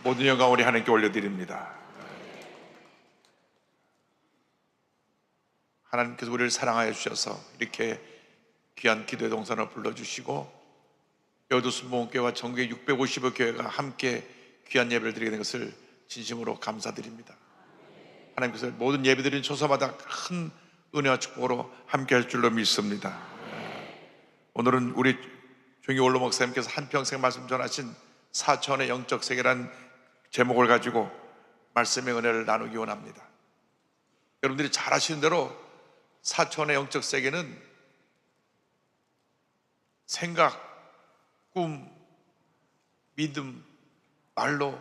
모든 영광 우리 하나님께 올려드립니다. 하나님께서 우리를 사랑하여 주셔서 이렇게 귀한 기도의 동산을 불러주시고 여두순복음교회와 전국의 650여 교회가 함께 귀한 예배를 드리게 된 것을 진심으로 감사드립니다. 하나님께서 모든 예배드리는 초소마다 큰 은혜와 축복으로 함께 할 줄로 믿습니다. 오늘은 우리 종이올로 목사님께서 한평생 말씀 전하신 사천의 영적 세계라는 제목을 가지고 말씀의 은혜를 나누기 원합니다. 여러분들이 잘 아시는 대로 사천의 영적 세계는 생각, 꿈, 믿음, 말로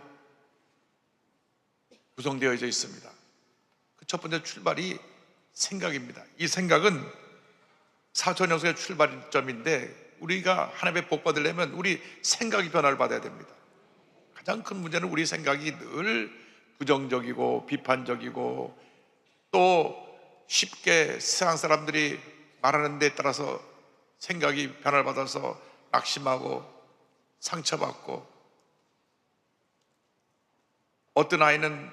구성되어져 있습니다. 그 첫 번째 출발이 생각입니다. 이 생각은 사천의 영적의 출발점인데 우리가 하나님의 복 받으려면 우리 생각이 변화를 받아야 됩니다. 가장 큰 문제는 우리 생각이 늘 부정적이고 비판적이고 또 쉽게 세상 사람들이 말하는 데 따라서 생각이 변화를 받아서 낙심하고 상처받고, 어떤 아이는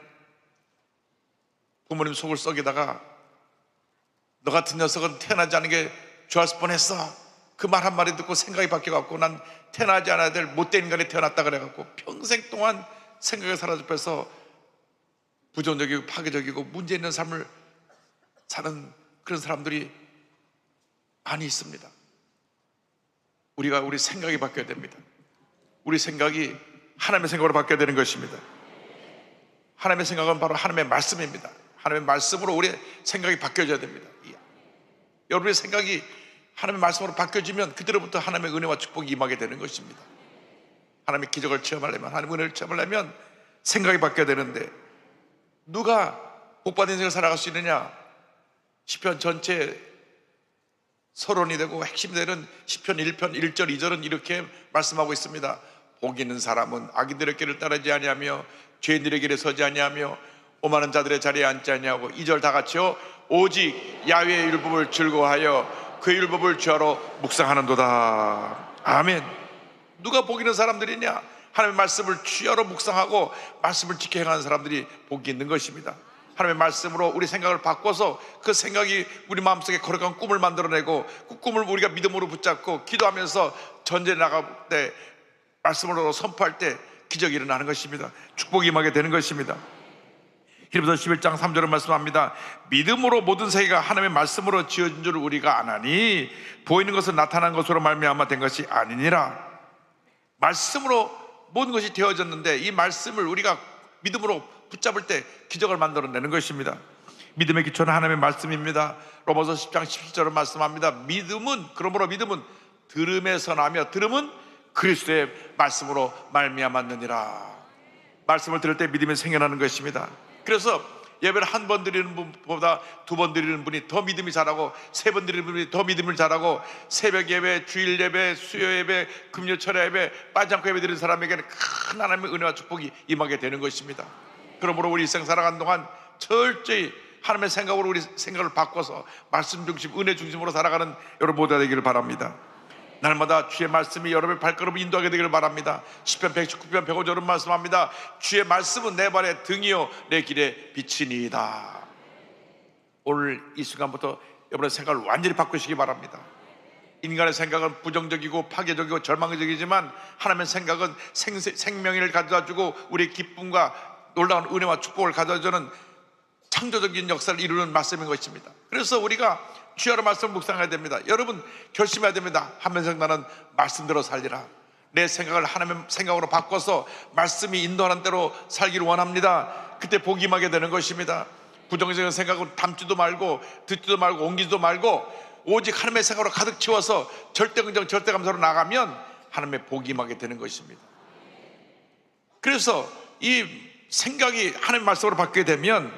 부모님 속을 썩이다가 너 같은 녀석은 태어나지 않은 게 좋았을 뻔했어, 그 말 한마디 듣고 생각이 바뀌어갖고 난 태어나지 않아야 될 못된 인간이 태어났다 그래갖고 평생 동안 생각에 사로잡혀서 부정적이고 파괴적이고 문제 있는 삶을 사는 그런 사람들이 많이 있습니다. 우리 생각이 바뀌어야 됩니다. 우리 생각이 하나님의 생각으로 바뀌어야 되는 것입니다. 하나님의 생각은 바로 하나님의 말씀입니다. 하나님의 말씀으로 우리의 생각이 바뀌어져야 됩니다. 여러분의 생각이 하나님의 말씀으로 바뀌어지면 그때로부터 하나님의 은혜와 축복이 임하게 되는 것입니다. 하나님의 기적을 체험하려면, 하나님의 은혜를 체험하려면 생각이 바뀌어야 되는데, 누가 복받은 인생을 살아갈 수 있느냐? 시편 전체 서론이 되고 핵심이 되는 시편 1편 1절 2절은 이렇게 말씀하고 있습니다. 복 있는 사람은 악인들의 길을 따르지 아니하며 죄인들의 길에 서지 아니하며 오만한 자들의 자리에 앉지 아니하고, 2절 다 같이요, 오직 야훼의 율법을 즐거워하여 그 율법을 주하러 묵상하는도다. 아멘. 누가 복 있는 사람들이냐? 하나님의 말씀을 주하러 묵상하고 말씀을 지켜 행하는 사람들이 복이 있는 것입니다. 하나님의 말씀으로 우리 생각을 바꿔서 그 생각이 우리 마음속에 거룩한 꿈을 만들어내고, 그 꿈을 우리가 믿음으로 붙잡고 기도하면서 전쟁에 나갈 때 말씀으로 선포할 때 기적이 일어나는 것입니다. 축복이 임하게 되는 것입니다. 히브리서 11장 3절은 말씀합니다. 믿음으로 모든 세계가 하나님의 말씀으로 지어진 줄 우리가 아나니 보이는 것은 나타난 것으로 말미암아 된 것이 아니니라. 말씀으로 모든 것이 되어졌는데 이 말씀을 우리가 믿음으로 붙잡을 때 기적을 만들어내는 것입니다. 믿음의 기초는 하나님의 말씀입니다. 로마서 10장 17절은 말씀합니다. 그러므로 믿음은 들음에서 나며 들음은 그리스도의 말씀으로 말미암았느니라. 말씀을 들을 때 믿음이 생겨나는 것입니다. 그래서 예배를 한 번 드리는 분보다 두 번 드리는 분이 더 믿음이 잘하고, 세 번 드리는 분이 더 믿음을 잘하고, 새벽 예배, 주일 예배, 수요 예배, 금요 철야 예배 빠지 않고 예배 드리는 사람에게는 큰 하나님의 은혜와 축복이 임하게 되는 것입니다. 그러므로 우리 일생 살아가는 동안 철저히 하나님의 생각으로 우리 생각을 바꿔서 말씀 중심, 은혜 중심으로 살아가는 여러분 모두가 되기를 바랍니다. 날마다 주의 말씀이 여러분의 발걸음을 인도하게 되기를 바랍니다. 시편 119편 105절은 말씀합니다. 주의 말씀은 내 발의 등이요 내 길의 빛이니이다. 오늘 이 순간부터 여러분의 생각을 완전히 바꾸시기 바랍니다. 인간의 생각은 부정적이고 파괴적이고 절망적이지만 하나님의 생각은 생명을 가져다주고 우리의 기쁨과 놀라운 은혜와 축복을 가져다주는 창조적인 역사를 이루는 말씀인 것입니다. 그래서 우리가 주야로 말씀을 묵상해야 됩니다. 여러분 결심해야 됩니다. 한면상 나는 말씀대로 살리라. 내 생각을 하나님의 생각으로 바꿔서 말씀이 인도하는 대로 살기를 원합니다. 그때 복이 임하게 되는 것입니다. 부정적인 생각은 담지도 말고 듣지도 말고 옮기지도 말고 오직 하나님의 생각으로 가득 채워서 절대긍정 절대감사로 나가면 하나님의 복이 임하게 되는 것입니다. 그래서 이 생각이 하나님의 말씀으로 바뀌게 되면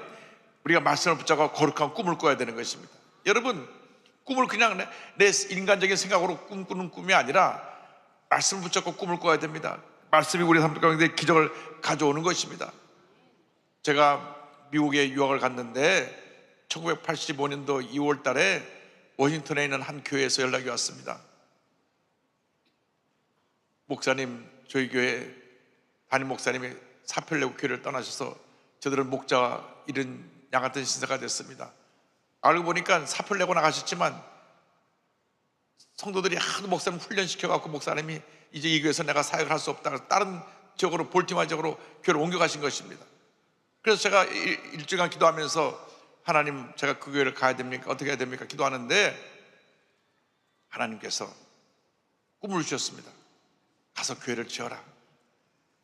우리가 말씀을 붙잡고 거룩한 꿈을 꿔야 되는 것입니다. 여러분, 꿈을 그냥 내 인간적인 생각으로 꿈꾸는 꿈이 아니라 말씀을 붙잡고 꿈을 꿔야 됩니다. 말씀이 우리 삶 가운데 기적을 가져오는 것입니다. 제가 미국에 유학을 갔는데 1985년도 2월 달에 워싱턴에 있는 한 교회에서 연락이 왔습니다. 목사님, 저희 교회 담임 목사님이 사표를 내고 교회를 떠나셔서 저들은 목자와 이런 양 같은 신사가 됐습니다. 알고 보니까 사표를 내고 나가셨지만 성도들이 하도 목사님 훈련시켜갖고 목사님이 이제 이 교회에서 내가 사역을 할 수 없다, 다른 지역으로, 볼티모어 지역으로 교회를 옮겨가신 것입니다. 그래서 제가 일주일간 기도하면서 하나님, 제가 그 교회를 가야 됩니까? 어떻게 해야 됩니까? 기도하는데 하나님께서 꿈을 주셨습니다. 가서 교회를 지어라.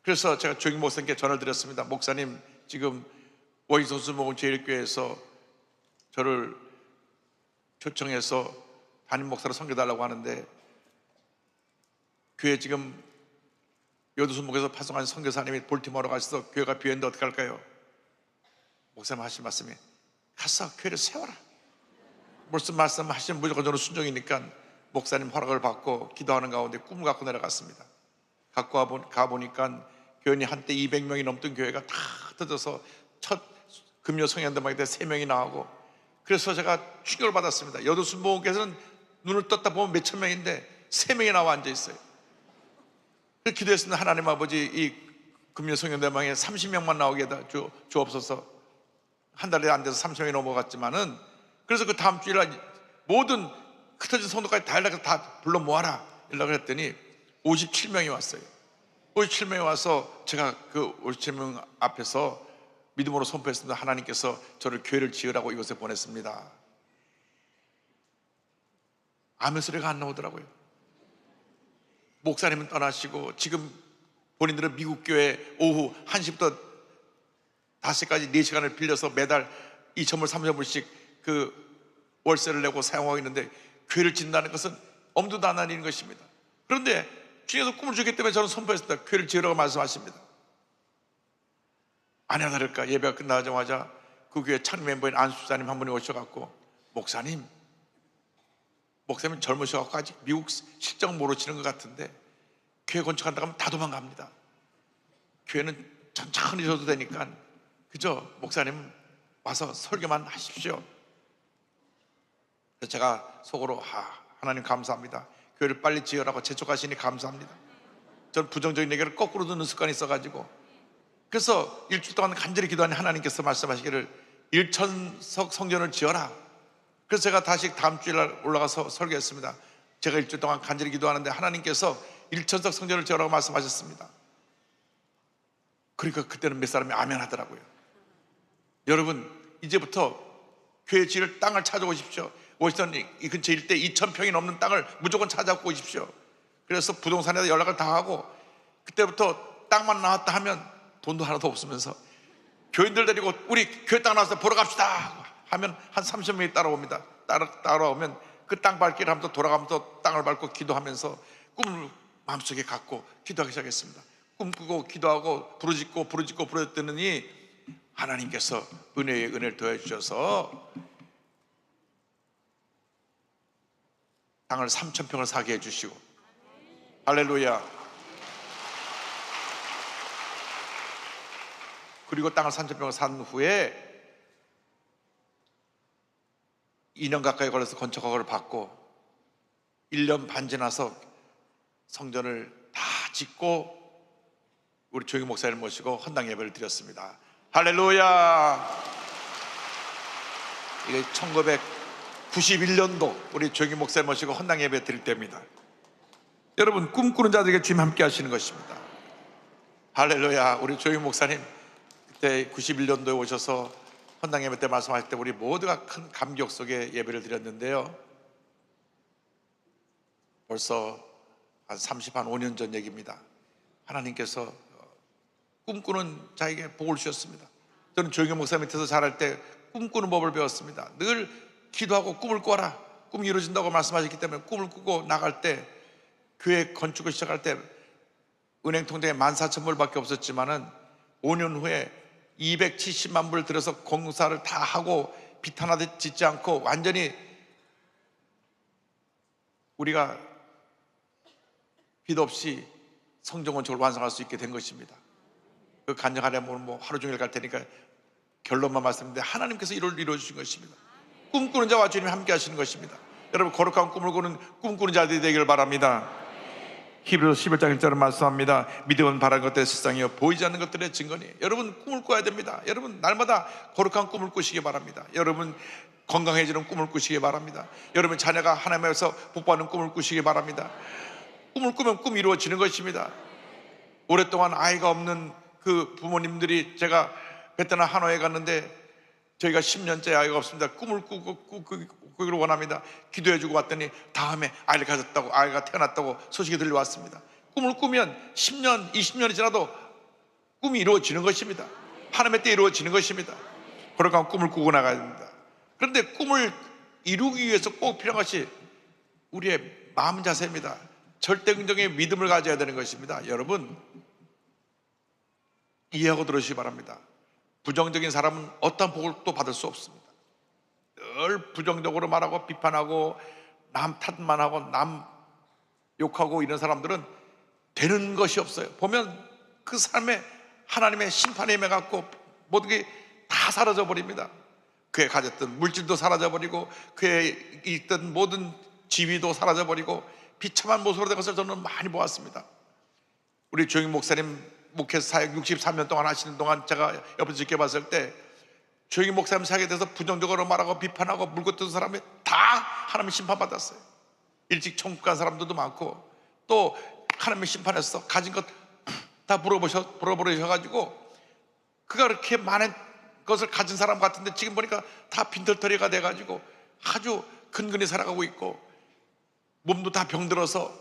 그래서 제가 조익 목사님께 전화를 드렸습니다. 목사님, 지금 워싱턴 제일교회에서 저를 초청해서 담임 목사로 섬겨달라고 하는데 교회 지금 여두순목에서 파송한 선교사님이 볼티모어로 가셔서 교회가 비었는데 어떻게 할까요? 목사님 하신 말씀이 가서 교회를 세워라. 무슨 말씀하시면 무조건 저는 순종이니까 목사님 허락을 받고 기도하는 가운데 꿈을 갖고 내려갔습니다. 가보니까 교인이 한때 200명이 넘던 교회가 다 터져서 첫 금요 성현대만에 때 3명이 나오고, 그래서 제가 충격을 받았습니다. 여두순목에서는 눈을 떴다 보면 몇천 명인데 3명이 나와 앉아있어요. 그래서 기도했습니다. 하나님 아버지, 이 금요 성현대만에 30명만 나오게 주옵소서. 한 달에 안 돼서 30명이 넘어갔지만은, 그래서 그 다음 주일날 모든 흩어진 성도까지 다 연락해서 다 불러 모아라 연락을 했더니 57명이 왔어요. 57명이 와서 제가 그 57명 앞에서 믿음으로 선포했습니다. 하나님께서 저를 교회를 지으라고 이곳에 보냈습니다. 아멘 소리가 안 나오더라고요. 목사님은 떠나시고 지금 본인들은 미국 교회 오후 1시부터 5시까지 4시간을 빌려서 매달 2,000불 3,000불씩 그 월세를 내고 사용하고 있는데 교회를 짓는다는 것은 엄두도 안 나는 것입니다. 그런데 주님께서 꿈을 주기 때문에 저는 선포했습니다. 교회를 지으라고 말씀하십니다. 아니나 다를까 예배가 끝나자마자 그 교회 창립 멤버인 안수사님 한 분이 오셔갖고 목사님 젊으셔갖고 아직 미국 실정 모르시는 것 같은데 교회 건축한다고 하면 다 도망갑니다. 교회는 천천히 줘도 되니까 그저 목사님 와서 설교만 하십시오. 그래서 제가 속으로 하나님 감사합니다. 교회를 빨리 지으라고 재촉하시니 감사합니다. 저는 부정적인 얘기를 거꾸로 듣는 습관이 있어가지고, 그래서 일주일 동안 간절히 기도하니 하나님께서 말씀하시기를 1,000석 성전을 지어라. 그래서 제가 다시 다음 주일날 올라가서 설교했습니다. 제가 일주일 동안 간절히 기도하는데 하나님께서 1,000석 성전을 지으라고 말씀하셨습니다. 그러니까 그때는 몇 사람이 아멘 하더라고요. 여러분, 이제부터 교회 지을 땅을 찾아오십시오. 워싱턴 이 근처 일대 2,000평이 넘는 땅을 무조건 찾아갖고 오십시오. 그래서 부동산에다 연락을 다 하고, 그때부터 땅만 나왔다 하면 돈도 하나도 없으면서 교인들 데리고 우리 교회 땅 나와서 보러 갑시다 하면 한 30명이 따라옵니다. 따라오면 그 땅 밟기를 하면서 돌아가면서 땅을 밟고 기도하면서 꿈을 마음속에 갖고 기도하기 시작했습니다. 꿈꾸고 기도하고 부르짖더니 하나님께서 은혜에 은혜를 더해 주셔서 땅을 3,000평을 사게 해주시고, 할렐루야. 그리고 땅을 3,000평을 산 후에 2년 가까이 걸려서 건축 허가를 받고 1년 반 지나서 성전을 다 짓고 우리 조익 목사를 모시고 헌당 예배를 드렸습니다. 할렐루야. 이게 1991년도 우리 조익 목사를 모시고 헌당 예배 드릴 때입니다. 여러분, 꿈꾸는 자들에게 주님 함께 하시는 것입니다. 할렐루야. 우리 조익 목사님 그때 91년도에 오셔서 헌당 예배 때 말씀하실 때 우리 모두가 큰 감격 속에 예배를 드렸는데요, 벌써 한 5년 전 얘기입니다. 하나님께서 꿈꾸는 자에게 복을 주셨습니다. 저는 조영경 목사 밑에서 자랄 때 꿈꾸는 법을 배웠습니다. 늘 기도하고 꿈을 꿔라. 꿈이 이루어진다고 말씀하셨기 때문에 꿈을 꾸고 나갈 때, 교회 건축을 시작할 때 은행 통장에 14,000불밖에 없었지만은 5년 후에 270만 불 들여서 공사를 다 하고 빚 하나도 짓지 않고 완전히 우리가 빚 없이 성전건축을 완성할 수 있게 된 것입니다. 그 간증하려면 뭐 하루 종일 갈 테니까 결론만 말씀드리는데 하나님께서 이를 이루어주신 것입니다. 꿈꾸는 자와 주님이 함께 하시는 것입니다. 여러분, 거룩한 꿈을 꾸는 꿈꾸는 자들이 되기를 바랍니다. 히브리서 11장 1절을 말씀합니다. 믿음은 바라는 것들의 실상이요 보이지 않는 것들의 증거니. 여러분 꿈을 꿔야 됩니다. 여러분 날마다 거룩한 꿈을 꾸시기 바랍니다. 여러분 건강해지는 꿈을 꾸시기 바랍니다. 여러분 자녀가 하나님에서 복받는 꿈을 꾸시기 바랍니다. 꿈을 꾸면 꿈이 이루어지는 것입니다. 오랫동안 아이가 없는 그 부모님들이, 제가 베트남 하노이에 갔는데 저희가 10년째 아이가 없습니다. 꿈을 꾸기를 원합니다. 기도해주고 왔더니 다음에 아이를 가졌다고, 아이가 태어났다고 소식이 들려왔습니다. 꿈을 꾸면 10년, 20년이 지나도 꿈이 이루어지는 것입니다. 하나님의 때 이루어지는 것입니다. 그러니까 꿈을 꾸고 나가야 됩니다. 그런데 꿈을 이루기 위해서 꼭 필요한 것이 우리의 마음 자세입니다. 절대 긍정의 믿음을 가져야 되는 것입니다. 여러분 이해하고 들으시기 바랍니다. 부정적인 사람은 어떤 복을 또 받을 수 없습니다. 늘 부정적으로 말하고 비판하고 남 탓만 하고 남 욕하고 이런 사람들은 되는 것이 없어요. 보면 그 삶에 하나님의 심판에 임해갖고 모든 게 다 사라져 버립니다. 그에 가졌던 물질도 사라져 버리고 그에 있던 모든 지위도 사라져 버리고 비참한 모습으로 된 것을 저는 많이 보았습니다. 우리 조영희 목사님 목회에서 사역 63년 동안 하시는 동안 제가 옆에서 지켜봤을 때 조영희 목사님 사역에 대해서 부정적으로 말하고 비판하고 물고 뜯은 사람이 다 하나님 심판받았어요. 일찍 천국 간 사람들도 많고 또 하나님의 심판에서 가진 것 다 물어버리셔가지고 그가 그렇게 많은 것을 가진 사람 같은데 지금 보니까 다 빈털터리가 돼가지고 아주 근근히 살아가고 있고 몸도 다 병들어서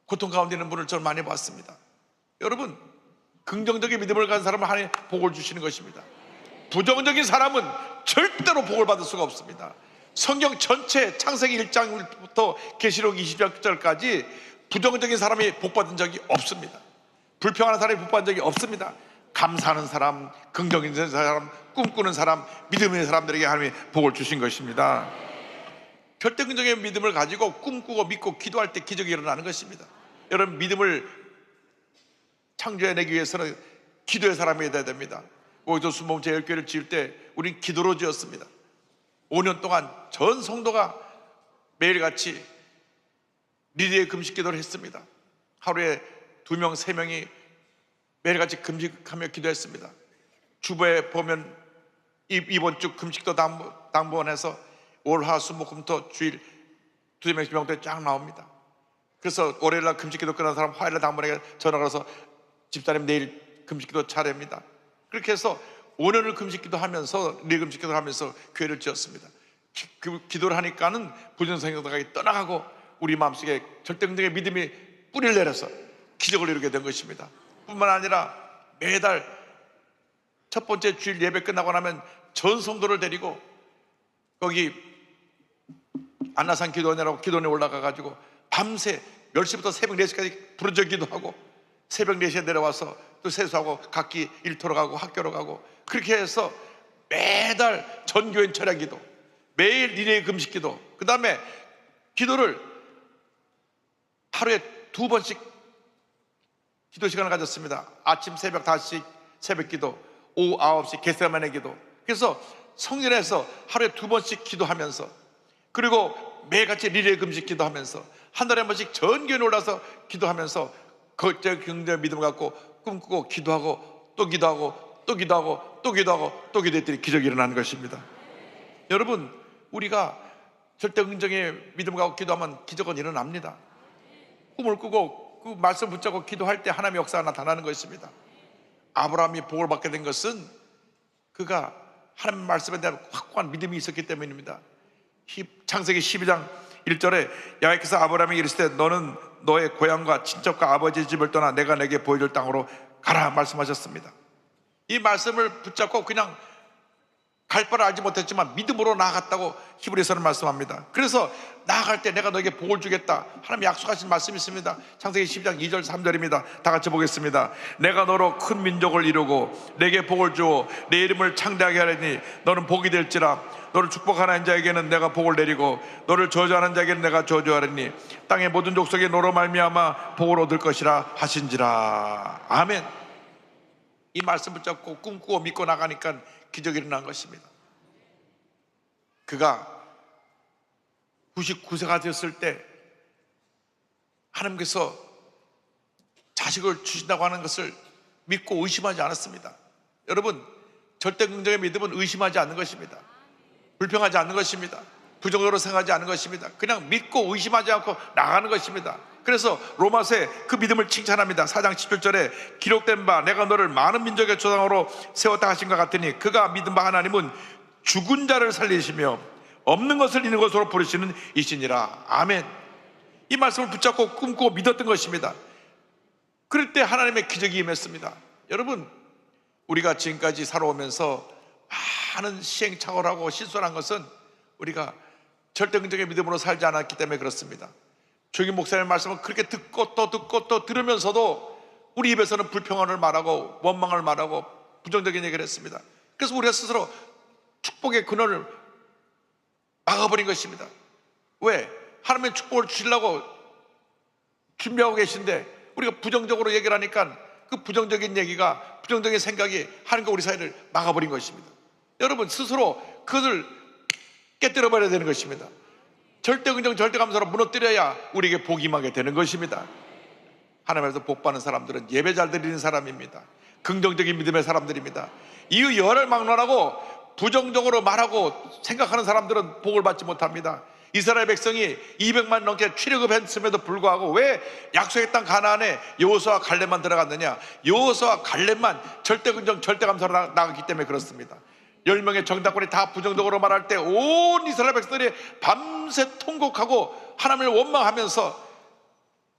고통 가운데 있는 분을 저는 많이 봤습니다. 여러분 긍정적인 믿음을 가진 사람은 하나님 복을 주시는 것입니다. 부정적인 사람은 절대로 복을 받을 수가 없습니다. 성경 전체 창세기 1장부터 계시록 20절까지 부정적인 사람이 복받은 적이 없습니다. 불평하는 사람이 복받은 적이 없습니다. 감사하는 사람, 긍정적인 사람, 꿈꾸는 사람, 믿음 있는 사람들에게 하나님이 복을 주신 것입니다. 절대 긍정의 믿음을 가지고 꿈꾸고 믿고 기도할 때 기적이 일어나는 것입니다. 여러분 믿음을 창조해내기 위해서는 기도의 사람이 되어야 됩니다. 거기서 순복음 제1교회를 지을 때 우린 기도로 지었습니다. 5년 동안 전 성도가 매일같이 리레이 금식 기도를 했습니다. 하루에 2명, 3명이 매일같이 금식하며 기도했습니다. 주보에 보면 이번 주 금식도 당번해서 월, 화, 수, 목, 금, 토 주일 2명씩 명도에 쫙 나옵니다. 그래서 월요일날 금식기도 끝난 사람 화요일날 당번에 전화 걸어서 집사님 내일 금식기도 차례입니다. 그렇게 해서 5년을 금식기도 하면서 리금식기도 하면서 교회를 지었습니다. 그 기도를 하니까는 부정성경이 떠나가고 우리 마음속에 절대 긍정의 믿음이 뿌리를 내려서 기적을 이루게 된 것입니다. 뿐만 아니라 매달 첫 번째 주일 예배 끝나고 나면 전 성도를 데리고 거기 안나산 기도원이라고 기도원에 올라가가지고 밤새 10시부터 새벽 4시까지 부르짖어 기도하고 새벽 4시에 내려와서 또 세수하고 각기 일터로 가고 학교로 가고 그렇게 해서 매달 전교인 철야 기도, 매일 리레이 금식 기도, 그 다음에 기도를 하루에 2번씩 기도 시간을 가졌습니다. 아침 새벽 5시 새벽 기도, 오후 9시 겟세마네 기도. 그래서 성전에서 하루에 2번씩 기도하면서 그리고 매일같이 리레이 금식 기도하면서 한 달에 한 번씩 전교에 올라서 기도하면서 그때 긍정의 믿음을 갖고 꿈꾸고 기도하고 또 기도하고 또 기도하고 또 기도하고 또 기도했더니 기적이 일어나는 것입니다. 여러분 우리가 절대 긍정의 믿음을 갖고 기도하면 기적은 일어납니다. 꿈을 꾸고 그 말씀 붙잡고 기도할 때 하나님의 역사가 나타나는 것입니다. 아브라함이 복을 받게 된 것은 그가 하나님의 말씀에 대한 확고한 믿음이 있었기 때문입니다. 창세기 12장 1절에 여호와께서 아브라함에게 이르시되 너는 너의 고향과 친척과 아버지의 집을 떠나 내가 내게 보여줄 땅으로 가라 말씀하셨습니다. 이 말씀을 붙잡고 그냥 갈 바를 알지 못했지만 믿음으로 나아갔다고 히브리서는 말씀합니다. 그래서 나아갈 때 내가 너에게 복을 주겠다 하나님 약속하신 말씀이 있습니다. 창세기 12장 2절 3절입니다. 다 같이 보겠습니다. 내가 너로 큰 민족을 이루고 내게 복을 주어 내 이름을 창대하게 하리니 너는 복이 될지라. 너를 축복하는 자에게는 내가 복을 내리고 너를 저주하는 자에게는 내가 저주하리니 땅의 모든 족속이 너로 말미암아 복을 얻을 것이라 하신지라. 아멘. 이 말씀 붙잡고 꿈꾸고 믿고 나가니까 기적이 일어난 것입니다. 그가 99세가 되었을 때 하나님께서 자식을 주신다고 하는 것을 믿고 의심하지 않았습니다. 여러분, 절대 긍정의 믿음은 의심하지 않는 것입니다. 불평하지 않는 것입니다. 부정적으로 생각하지 않는 것입니다. 그냥 믿고 의심하지 않고 나가는 것입니다. 그래서 로마서에 그 믿음을 칭찬합니다. 4장 17절에 기록된 바 내가 너를 많은 민족의 조상으로 세웠다 하신 것 같으니 그가 믿은 바 하나님은 죽은 자를 살리시며 없는 것을 있는 것으로 부르시는 이시니라. 아멘. 이 말씀을 붙잡고 꿈꾸고 믿었던 것입니다. 그럴 때 하나님의 기적이 임했습니다. 여러분, 우리가 지금까지 살아오면서 많은 시행착오를 하고 실수를 한 것은 우리가 절대 긍정의 믿음으로 살지 않았기 때문에 그렇습니다. 조기 목사님의 말씀을 그렇게 듣고 또 들으면서도 우리 입에서는 불평을 말하고 원망을 말하고 부정적인 얘기를 했습니다. 그래서 우리가 스스로 축복의 근원을 막아버린 것입니다. 왜? 하나님의 축복을 주시려고 준비하고 계신데 우리가 부정적으로 얘기를 하니까 그 부정적인 얘기가, 부정적인 생각이 하나님과 우리 사이를 막아버린 것입니다. 여러분, 스스로 그것을 깨뜨려버려야 되는 것입니다. 절대 긍정, 절대 감사로 무너뜨려야 우리에게 복이 임하게 되는 것입니다. 하나님께서 복받는 사람들은 예배 잘 드리는 사람입니다. 긍정적인 믿음의 사람들입니다. 이유 열을 막론하고 부정적으로 말하고 생각하는 사람들은 복을 받지 못합니다. 이스라엘 백성이 200만 넘게 출애굽했음에도 불구하고 왜 약속의 땅 가나안에 여호수아와 갈렙만 들어갔느냐? 여호수아와 갈렙만 절대 긍정, 절대 감사로 나갔기 때문에 그렇습니다. 10명의 정탐꾼이 다 부정적으로 말할 때 온 이스라엘 백성들이 밤새 통곡하고 하나님을 원망하면서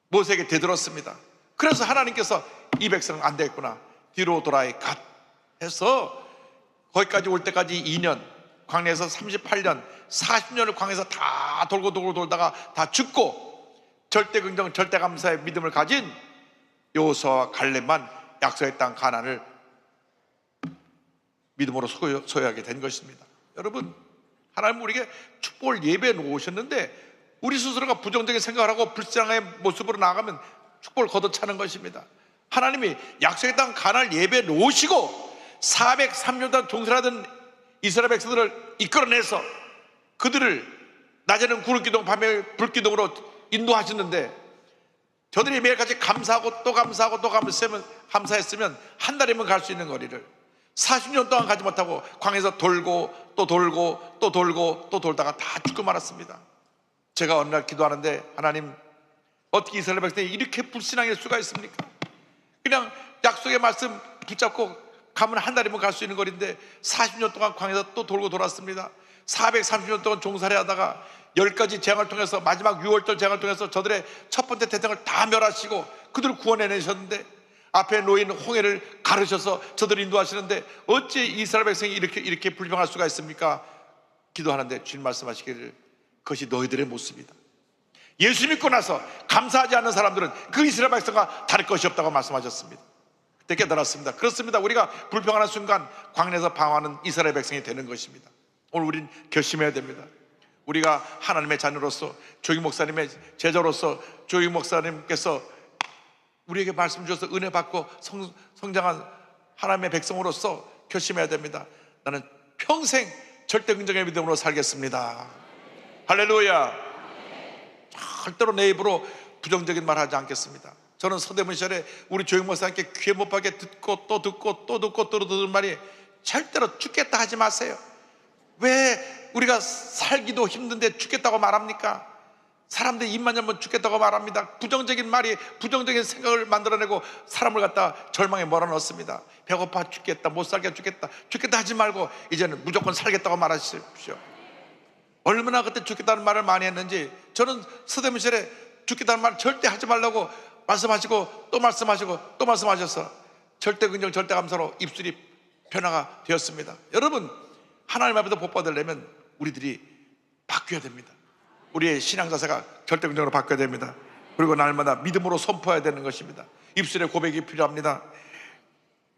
모세에게 되들었습니다. 그래서 하나님께서 이 백성은 안 되겠구나, 뒤로 돌아이 갓 해서 거기까지 올 때까지 2년, 광야에서 38년, 40년을 광야에서 다 돌고 돌다가 다 죽고 절대 긍정, 절대 감사의 믿음을 가진 여호수아와 갈렙만 약속의 땅 가나안을 믿음으로 소유하게 된 것입니다. 여러분, 하나님 우리에게 축복을 예배해 놓으셨는데 우리 스스로가 부정적인 생각을 하고 불쌍의 모습으로 나아가면 축복을 걷어차는 것입니다. 하나님이 약속의 땅 가나안을 예배해 놓으시고 403년 동안 종살하던 이스라엘 백성들을 이끌어내서 그들을 낮에는 구름기둥, 밤에 불기둥으로 인도하셨는데 저들이 매일같이 감사하고 또 감사하고 또 감사했으면 한 달이면 갈 수 있는 거리를 40년 동안 가지 못하고 광야에서 돌고 또 돌고 또 돌고 또 돌다가 다 죽고 말았습니다. 제가 어느 날 기도하는데, 하나님, 어떻게 이스라엘 백성이 이렇게 불신앙일 수가 있습니까? 그냥 약속의 말씀 붙잡고 가면 한 달이면 갈 수 있는 거리인데 40년 동안 광야에서 또 돌고 돌았습니다. 430년 동안 종살이 하다가 10가지 재앙을 통해서, 마지막 6월절 재앙을 통해서 저들의 첫 번째 대장을 다 멸하시고 그들을 구원해내셨는데 앞에 놓인 홍해를 가르셔서 저들을 인도하시는데 어찌 이스라엘 백성이 이렇게 불평할 수가 있습니까? 기도하는데 주님 말씀하시기를 그것이 너희들의 모습이다. 예수 믿고 나서 감사하지 않는 사람들은 그 이스라엘 백성과 다를 것이 없다고 말씀하셨습니다. 그때 깨달았습니다. 그렇습니다. 우리가 불평하는 순간 광야에서 방황하는 이스라엘 백성이 되는 것입니다. 오늘 우린 결심해야 됩니다. 우리가 하나님의 자녀로서, 조기 목사님의 제자로서, 조기 목사님께서 우리에게 말씀 주셔서 은혜 받고 성장한 하나님의 백성으로서 결심해야 됩니다. 나는 평생 절대 긍정의 믿음으로 살겠습니다. 할렐루야. 절대로 내 입으로 부정적인 말 하지 않겠습니다. 저는 서대문 시절에 우리 조영 목사님께 귀에 못 박게 듣고 또 듣는 말이 절대로 죽겠다 하지 마세요. 왜 우리가 살기도 힘든데 죽겠다고 말합니까? 사람들이 입만 열면 죽겠다고 말합니다. 부정적인 말이 부정적인 생각을 만들어내고 사람을 갖다 절망에 몰아넣습니다. 배고파 죽겠다, 못 살게 죽겠다 하지 말고 이제는 무조건 살겠다고 말하십시오. 얼마나 그때 죽겠다는 말을 많이 했는지, 저는 서대문 시절에 죽겠다는 말 절대 하지 말라고 말씀하시고 또 말씀하시고 또 말씀하셔서 절대 긍정, 절대 감사로 입술이 변화가 되었습니다. 여러분, 하나님 앞에서 복 받으려면 우리들이 바뀌어야 됩니다. 우리의 신앙 자세가 절대 긍정으로 바뀌어야 됩니다. 그리고 날마다 믿음으로 선포해야 되는 것입니다. 입술의 고백이 필요합니다.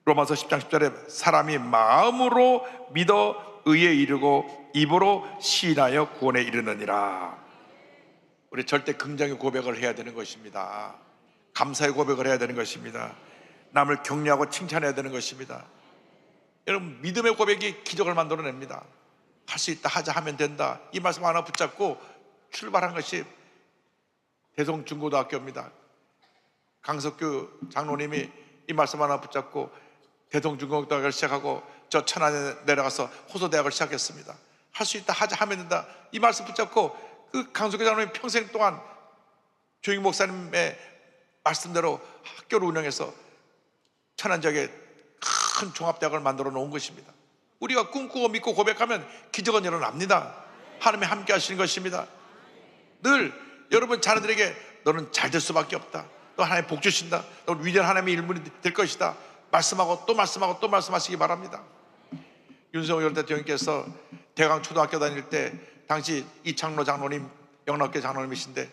로마서 10장 10절에 사람이 마음으로 믿어 의에 이르고 입으로 시인하여 구원에 이르느니라. 우리 절대 긍정의 고백을 해야 되는 것입니다. 감사의 고백을 해야 되는 것입니다. 남을 격려하고 칭찬해야 되는 것입니다. 여러분, 믿음의 고백이 기적을 만들어냅니다. 할 수 있다, 하자, 하면 된다, 이 말씀 하나 붙잡고 출발한 것이 대성중고등학교입니다. 강석규 장로님이 이 말씀 하나 붙잡고 대동중공대학을 시작하고 저 천안에 내려가서 호소대학을 시작했습니다. 할 수 있다, 하면 된다. 이 말씀 붙잡고 그 강석규 장로님 평생 동안 조영익 목사님의 말씀대로 학교를 운영해서 천안 지역에 큰 종합대학을 만들어 놓은 것입니다. 우리가 꿈꾸고 믿고 고백하면 기적은 일어납니다. 하나님이 함께 하시는 것입니다. 늘 여러분 자녀들에게 너는 잘 될 수밖에 없다, 또 하나님 복 주신다, 너는 위대한 하나님의 일꾼이 될 것이다 말씀하고 또 말씀하고 또 말씀하시기 바랍니다. 윤석열 대통령께서 대강 초등학교 다닐 때 당시 이창로 장로님, 영락교 장로님이신데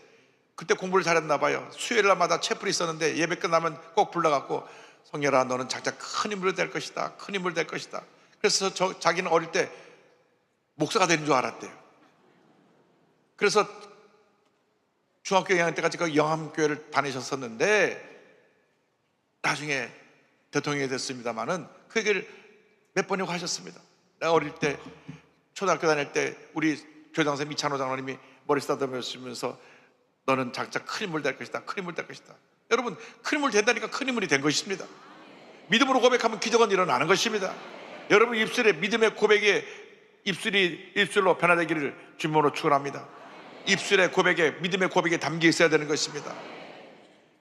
그때 공부를 잘했나 봐요. 수요일날마다 채플이 있었는데 예배 끝나면 꼭 불러갖고 성열아 너는 작자 큰 인물이 될 것이다, 큰 인물이 될 것이다. 그래서 자기는 어릴 때 목사가 되는 줄 알았대요. 그래서 중학교 2학년 때까지 그 영암교회를 다니셨었는데 나중에 대통령이 됐습니다마는 그 얘기를 몇 번이고 하셨습니다. 내가 어릴 때 초등학교 다닐 때 우리 교장선생님 이찬호 장로님이 머리 쓰다듬으시면서 너는 작자 큰 인물 될 것이다, 큰 인물 될 것이다. 여러분 큰 인물 된다니까 큰 인물이 된 것입니다. 믿음으로 고백하면 기적은 일어나는 것입니다. 여러분 입술에 믿음의 고백에 입술로 변화되기를 주님으로 축원합니다. 입술의 고백에 믿음의 고백에 담겨 있어야 되는 것입니다.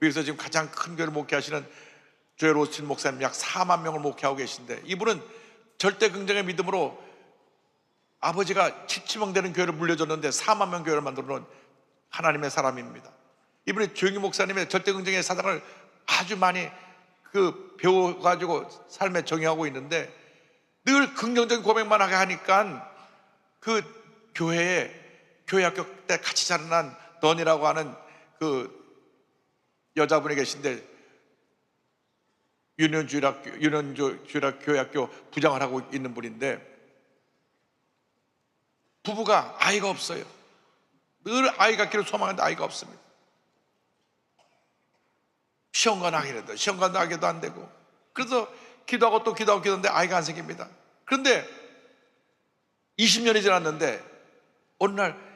여기서 지금 가장 큰 교회를 목회하시는 조엘 오스틴 목사님 약 4만 명을 목회하고 계신데 이분은 절대 긍정의 믿음으로 아버지가 치치멍대는 교회를 물려줬는데 4만 명 교회를 만들어 놓은 하나님의 사람입니다. 이분이 조영희 목사님의 절대 긍정의 사상을 아주 많이 배워가지고 삶에 적용하고 있는데 늘 긍정적인 고백만 하게 하니까 그 교회 학교 때 같이 자라난 던이라고 하는 그 여자분이 계신데 유년주일학교회 부장을 하고 있는 분인데 부부가 아이가 없어요. 늘 아이 갖기를 소망하는데 아이가 없습니다. 시험관 하기라도 시험관도 하기도 안 되고 그래서 기도하고 또 기도하고 기도하는데 아이가 안 생깁니다. 그런데 20년이 지났는데 어느 날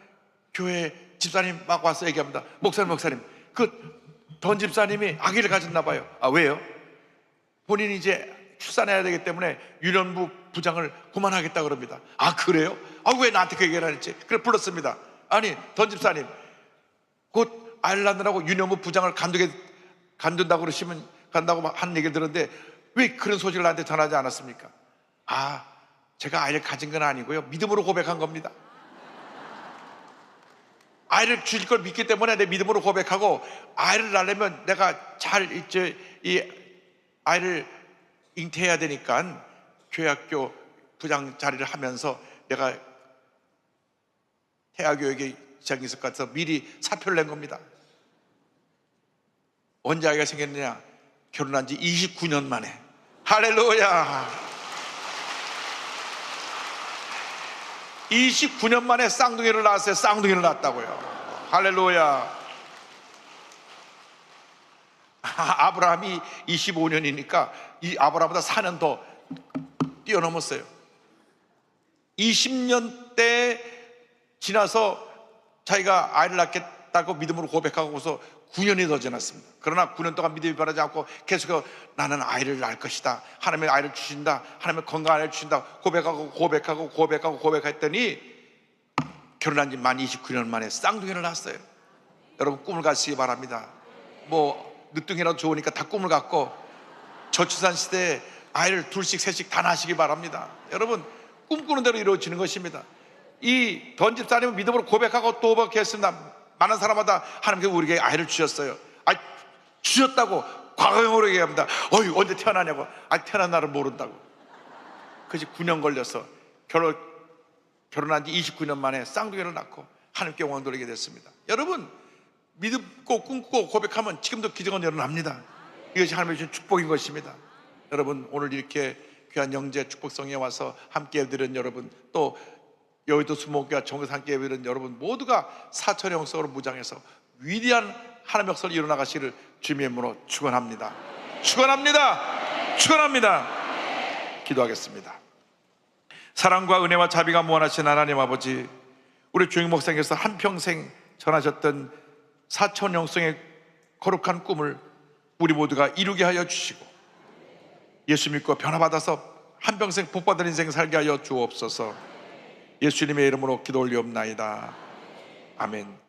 교회 집사님 막 와서 얘기합니다. 목사님 그 던 집사님이 아기를 가졌나 봐요. 아 왜요? 본인이 이제 출산해야 되기 때문에 유년부 부장을 그만하겠다 그럽니다. 아 그래요? 아 왜 나한테 그 얘기를 안 했지? 그래 불렀습니다. 아니 던 집사님 곧 아이를 낳느라고 유년부 부장을 간둔다고 그러시면 간다고 하는 얘기를 들었는데 왜 그런 소식을 나한테 전하지 않았습니까? 아 제가 아이를 가진 건 아니고요 믿음으로 고백한 겁니다. 아이를 주실 걸 믿기 때문에 내 믿음으로 고백하고 아이를 낳으려면 내가 이 아이를 잉태해야 되니까 교회학교 부장 자리를 하면서 내가 태아교육에 시작이 있을 것 같아서 미리 사표를 낸 겁니다. 언제 아이가 생겼느냐? 결혼한 지 29년 만에. 할렐루야. 29년 만에 쌍둥이를 낳았어요. 쌍둥이를 낳았다고요. 할렐루야. 아브라함이 25년이니까 이 아브라함보다 4년 더 뛰어넘었어요. 20년 때 지나서 자기가 아이를 낳겠다고 믿음으로 고백하고서 9년이 더 지났습니다. 그러나 9년 동안 믿음이 변하지 않고 계속 나는 아이를 낳을 것이다, 하나님의 아이를 주신다, 하나님의 건강한 아이를 주신다 고백했더니 결혼한 지 만 29년 만에 쌍둥이를 낳았어요. 여러분 꿈을 가시기 바랍니다. 뭐 늦둥이라도 좋으니까 다 꿈을 갖고 저출산 시대에 아이를 둘씩 셋씩 다 낳으시기 바랍니다. 여러분 꿈꾸는 대로 이루어지는 것입니다. 이 던 집사님은 믿음으로 고백하고 또 고백했습니다. 많은 사람마다 하나님께서 우리에게 아이를 주셨어요. 주셨다고 과거형으로 얘기합니다. 언제 태어나냐고. 태어난 날을 모른다고. 그것이 9년 걸려서 결혼한 지 29년 만에 쌍둥이를 낳고 하나님께 영광 돌리게 됐습니다. 여러분 믿고 꿈꾸고 고백하면 지금도 기적은 일어납니다. 이것이 하나님의 주신 축복인 것입니다. 여러분 오늘 이렇게 귀한 영재 축복성에 와서 함께 예배드린 여러분, 또 여의도 수목교와 정에서 함께 예배드린 여러분 모두가 사천의 영성으로 무장해서 위대한 하나님의 역사를 일어나가시기를 주님의 이름으로 축원합니다. 축원합니다. 축원합니다. 기도하겠습니다. 사랑과 은혜와 자비가 무한하신 하나님 아버지, 우리 조영익 목사님께서 한평생 전하셨던 사천 영성의 거룩한 꿈을 우리 모두가 이루게 하여 주시고 예수 믿고 변화받아서 한평생 복받은 인생 살게 하여 주옵소서. 예수님의 이름으로 기도 올리옵나이다. 아멘.